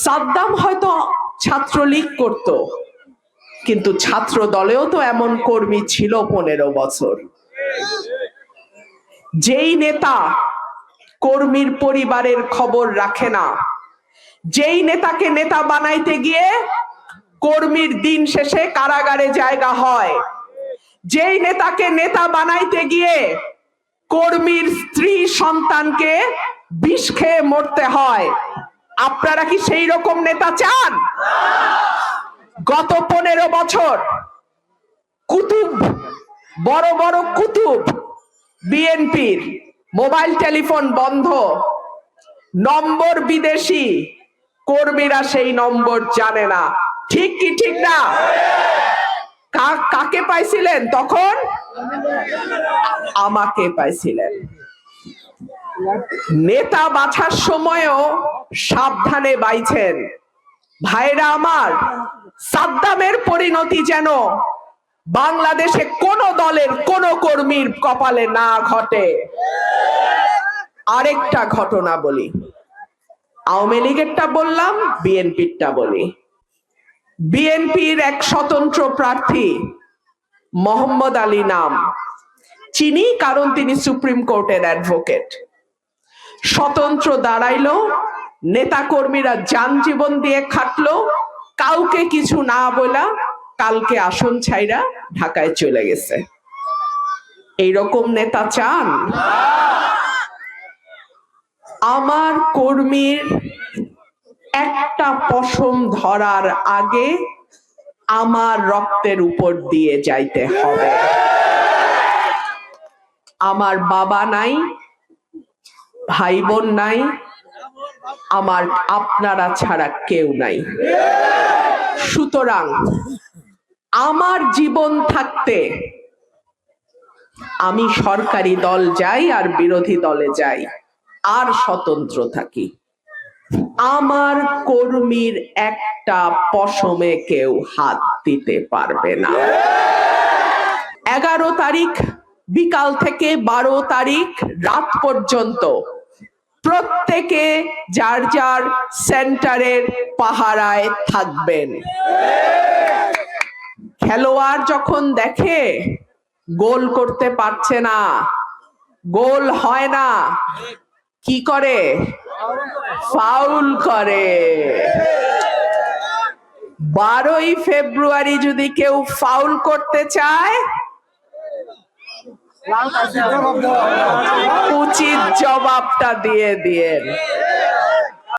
সাদ্দাম হয়তো ছাত্রলীগ করত, কিন্তু ছাত্র দলেও তো এমন কর্মী ছিল 15 বছর। যেই নেতা কর্মীর পরিবারের খবর রাখে না, যেই নেতাকে নেতা বানাইতে গিয়ে কর্মীর দিন শেষে কারাগারে জায়গা হয়, যেই নেতাকে নেতা বানাইতে গিয়ে কর্মীর স্ত্রী সন্তানকে বিষ খেয়ে মরতে হয়, আপনারা কি সেই রকম নেতা চান? গত 15 বছর কুতুব, বড় বড় কুতুব বিএনপির মোবাইল টেলিফোন বন্ধ, নম্বর বিদেশি, কর্মীরা সেই নম্বর জানে না। ঠিক কি ঠিক না? কাকে পাইছিলেন তখন? আমাকে পাইছিলেন। নেতা বাছার সময়ও সাবধানে বাইছেন। ভাইরা আমার, সাদ্দামের পরিণতি যেন বাংলাদেশে কোন দলের কোন কর্মীর কপালে না ঘটে। আরেকটা ঘটনা বলি, আওয়ামী লীগেরটা বললাম, বিএনপিরটা বলি। বিএনপির এক স্বতন্ত্র প্রার্থী মোহাম্মদ আলী নাম, চিনি কারণ তিনি সুপ্রিম কোর্টের অ্যাডভোকেট। স্বতন্ত্র দাঁড়াইলো, নেতা কর্মীরা যান জীবন দিয়ে খাটলো, কাউকে কিছু না বলা, কালকে আসন ছাইরা ঢাকায় চলে গেছে। এইরকম নেতা চান? আমার কর্মীর একটা পশম ধরার আগে আমার রক্তের উপর দিয়ে যাইতে হবে। আমার বাবা নাই, ভাই বোন নাই, আমার আপনারা ছাড়া কেউ নাই। সুতরাং আমার জীবন থাকতে আমি সরকারি দল যাই আর বিরোধী দলে যাই আর স্বতন্ত্র থাকি, আমার কর্মীর একটা পশমে কেউ হাত দিতে পারবে না। 11 তারিখ বিকাল থেকে 12 তারিখ রাত পর্যন্ত প্রত্যেকে যার যার সেন্টারের পাহারায় থাকবেন। খেলোয়াড় যখন দেখে গোল করতে পারছে না, গোল হয় না, কি করে? ফাউল করে। 12ই ফেব্রুয়ারি যদি কেউ ফাউল করতে চায়, উচিত জবাবটা দিয়ে দিয়েন।